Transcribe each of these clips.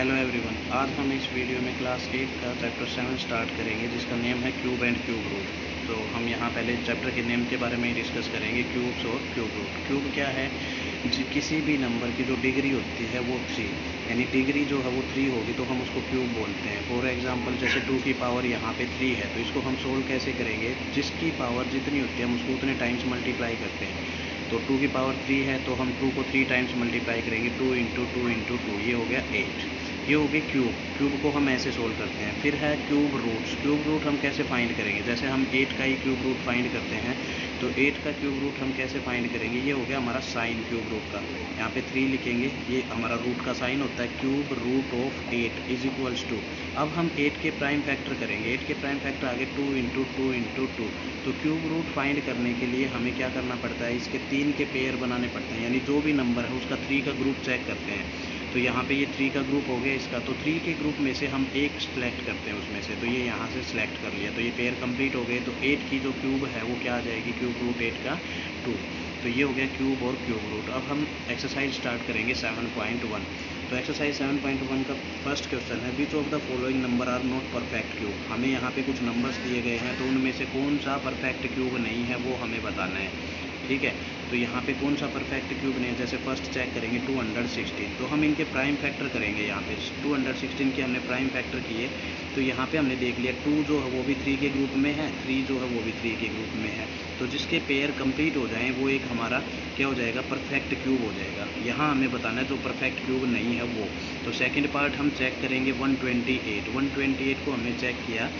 Hello everyone, आज हम इस वीडियो में क्लास 8 का चैप्टर 7 स्टार्ट करेंगे जिसका नेम है क्यूब एंड क्यूब रूट। तो हम यहाँ पहले चैप्टर के नेम के बारे में ही डिस्कस करेंगे, क्यूब्स और क्यूब रूट। क्यूब क्या है? किसी भी नंबर की जो डिग्री होती है वो 3, यानी डिग्री जो है वो 3 होगी तो हम उसको क्यूब बोलते हैं। फॉर एग्जांपल जैसे 2 की पावर यहाँ पे 3 है, तो इसको हम सोल्व कैसे करेंगे? जिसकी पावर जितनी होती है हम उसको उतने टाइम्स मल्टीप्लाई करते हैं। तो 2 की पावर 3 है तो हम 2 को 3 टाइम्स मल्टीप्लाई करेंगे, 2 इंटू 2 इंटू 2, ये हो गया 8। ये हो गई क्यूब। क्यूब को हम ऐसे सोल्व करते हैं। फिर है क्यूब रूट्स। क्यूब रूट हम कैसे फाइंड करेंगे? जैसे हम 8 का ही क्यूब रूट फाइंड करते हैं, तो 8 का क्यूब रूट हम कैसे फाइंड करेंगे? ये हो गया हमारा साइन क्यूब रूट का। यहाँ पे 3 लिखेंगे, ये हमारा रूट का साइन होता है। Cube root of 8 is equals to, अब हम 8 के प्राइम फैक्टर करेंगे। 8 के प्राइम फैक्टर आगे 2 इंटू 2 इंटू 2। तो क्यूब रूट फाइंड करने के लिए हमें क्या करना पड़ता है? इसके 3 के पेयर बनाने पड़ते हैं, यानी जो भी नंबर है उसका 3 का ग्रुप चेक करते हैं। तो यहाँ पे ये 3 का ग्रुप हो गया इसका, तो 3 के ग्रुप में से हम एक सेलेक्ट करते हैं उसमें से, तो ये यहाँ से सिलेक्ट कर लिया, तो ये पेयर कंप्लीट हो गए। तो 8 की जो क्यूब है वो क्या आ जाएगी? क्यूब रूट 8 का 2। तो ये हो गया क्यूब और क्यूब रूट। अब हम एक्सरसाइज स्टार्ट करेंगे 7.1। तो एक्सरसाइज 7.1 का फर्स्ट क्वेश्चन है, which of the following number are not perfect cube. हमें यहाँ पे कुछ नंबर्स दिए गए हैं, तो उनमें से कौन सा परफेक्ट क्यूब नहीं है वो हमें बताना है। ठीक है, तो यहाँ पे कौन सा परफेक्ट क्यूब नहीं है? जैसे फर्स्ट चेक करेंगे 216, तो हम इनके प्राइम फैक्टर करेंगे। यहाँ पे 216 के हमने प्राइम फैक्टर किए, तो यहाँ पे हमने देख लिया 2 जो है वो भी 3 के ग्रुप में है, 3 जो है वो भी 3 के ग्रुप में है। तो जिसके पेयर कंप्लीट हो जाएं वो एक हमारा क्या हो जाएगा? परफेक्ट क्यूब हो जाएगा। यहाँ हमें बताना है जो परफेक्ट क्यूब नहीं है वो। तो सेकेंड पार्ट हम चेक करेंगे 128। 128 को हमने चेक किया,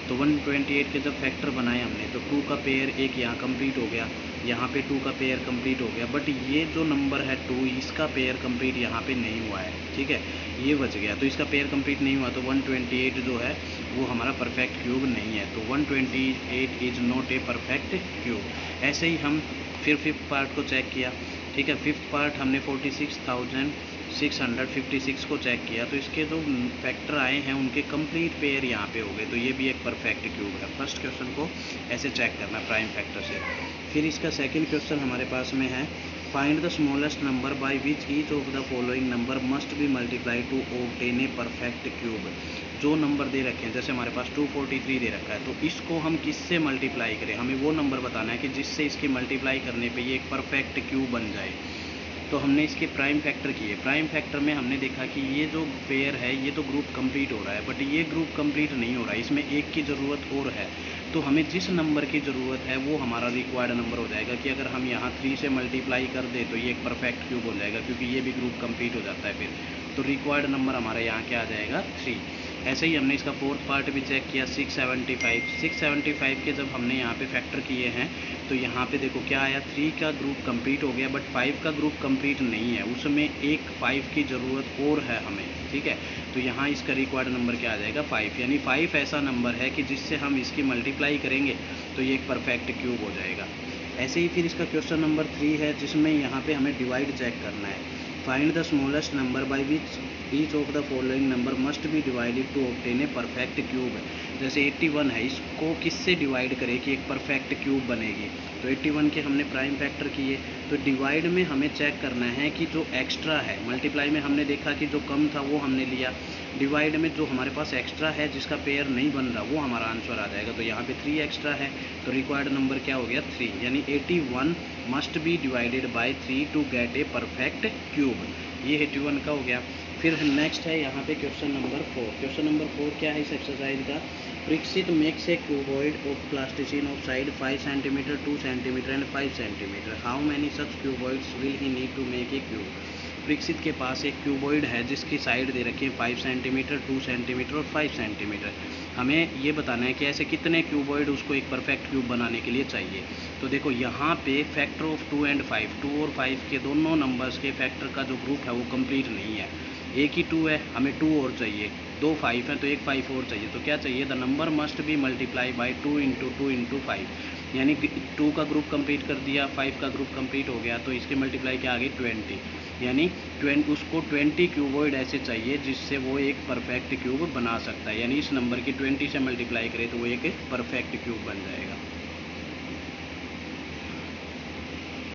तो 128 के जब फैक्टर बनाए हमने, तो 2 का पेयर एक यहाँ कंप्लीट हो गया, यहाँ पे 2 का पेयर कंप्लीट हो गया, बट ये जो नंबर है 2, इसका पेयर कंप्लीट यहाँ पे नहीं हुआ है। ठीक है, ये बच गया, तो इसका पेयर कंप्लीट नहीं हुआ, तो 128 जो है वो हमारा परफेक्ट क्यूब नहीं है। तो 128 is not a perfect cube. ऐसे ही हम फिर फिफ्थ पार्ट को चेक किया। ठीक है, फिफ्थ पार्ट हमने 46,656 को चेक किया, तो इसके जो फैक्टर आए हैं उनके कंप्लीट पेयर यहाँ पे हो गए, तो ये भी एक परफेक्ट क्यूब है। फर्स्ट क्वेश्चन को ऐसे चेक करना प्राइम फैक्टर से। फिर इसका सेकंड क्वेश्चन हमारे पास में है, find the smallest number by which each of the following number must B multiply two obtain a perfect cube. जो नंबर दे रखे हैं, जैसे हमारे पास 243 दे रखा है, तो इसको हम किससे मल्टीप्लाई करें? हमें वो नंबर बताना है कि जिससे इसकी मल्टीप्लाई करने पे ये एक परफेक्ट क्यूब बन जाए। तो हमने इसके प्राइम फैक्टर किए। प्राइम फैक्टर में हमने देखा कि ये जो पेयर है ये तो ग्रुप कंप्लीट हो रहा है, बट ये ग्रुप कंप्लीट नहीं हो रहा है, इसमें एक की ज़रूरत और है। तो हमें जिस नंबर की ज़रूरत है वो हमारा रिक्वायर्ड नंबर हो जाएगा, कि अगर हम यहाँ 3 से मल्टीप्लाई कर दें तो ये एक परफेक्ट क्यूब हो जाएगा, क्योंकि ये भी ग्रुप कंप्लीट हो जाता है फिर। तो रिक्वायर्ड नंबर हमारा यहाँ क्या आ जाएगा? 3। ऐसे ही हमने इसका फोर्थ पार्ट भी चेक किया 675। 675 के जब हमने यहाँ पे फैक्टर किए हैं, तो यहाँ पे देखो क्या आया? 3 का ग्रुप कंप्लीट हो गया, बट 5 का ग्रुप कंप्लीट नहीं है, उसमें एक 5 की ज़रूरत और है हमें। ठीक है, तो यहाँ इसका रिक्वायर्ड नंबर क्या आ जाएगा? 5, यानी 5 ऐसा नंबर है कि जिससे हम इसकी मल्टीप्लाई करेंगे तो ये एक परफेक्ट क्यूब हो जाएगा। ऐसे ही फिर इसका क्वेश्चन नंबर 3 है, जिसमें यहाँ पे हमें डिवाइड चेक करना है। Find the smallest number by which each of the following number must be divided to obtain a perfect cube. जैसे 81 है, इसको किससे डिवाइड करें कि एक परफेक्ट क्यूब बनेगी? तो 81 के हमने प्राइम फैक्टर किए, तो डिवाइड में हमें चेक करना है कि जो एक्स्ट्रा है, मल्टीप्लाई में हमने देखा कि जो कम था वो हमने लिया, डिवाइड में जो हमारे पास एक्स्ट्रा है जिसका पेयर नहीं बन रहा वो हमारा आंसर आ जाएगा। तो यहाँ पे 3 एक्स्ट्रा है, तो रिक्वायर्ड नंबर क्या हो गया? 3, यानी 81 must be divided by 3 to get a perfect cube. ये 81 का हो गया। फिर नेक्स्ट है यहाँ पे क्वेश्चन नंबर 4। क्वेश्चन नंबर 4 क्या है इस एक्सरसाइज का? Parikshit makes a cuboid of plasticine of side 5 centimetre, 2 centimetre and 5 centimetre. How many such cuboids will he need to make a cube. Parikshit के पास एक क्यूबॉइड है जिसकी साइड दे रखी है 5 सेंटीमीटर, 2 सेंटीमीटर और 5 सेंटीमीटर। हमें ये बताना है कि ऐसे कितने क्यूबॉइड उसको एक परफेक्ट क्यूब बनाने के लिए चाहिए। तो देखो यहाँ पे फैक्टर ऑफ 2 एंड 5, 2 और 5 के दोनों नंबर्स के फैक्टर का जो ग्रुप है वो कंप्लीट नहीं है। एक ही 2 है, हमें 2 और चाहिए, 2 5 है तो एक 5 और चाहिए। तो क्या चाहिए? The number must B multiply by 2 into 2 into 5, यानी 2 का ग्रुप कंप्लीट कर दिया, 5 का ग्रुप कंप्लीट हो गया, तो इसके मल्टीप्लाई क्या आ गई? 20, यानी उसको 20 क्यूबॉइड ऐसे चाहिए जिससे वो एक परफेक्ट क्यूब बना सकता है, यानी इस नंबर की 20 से मल्टीप्लाई करें तो वो एक परफेक्ट क्यूब बन जाएगा।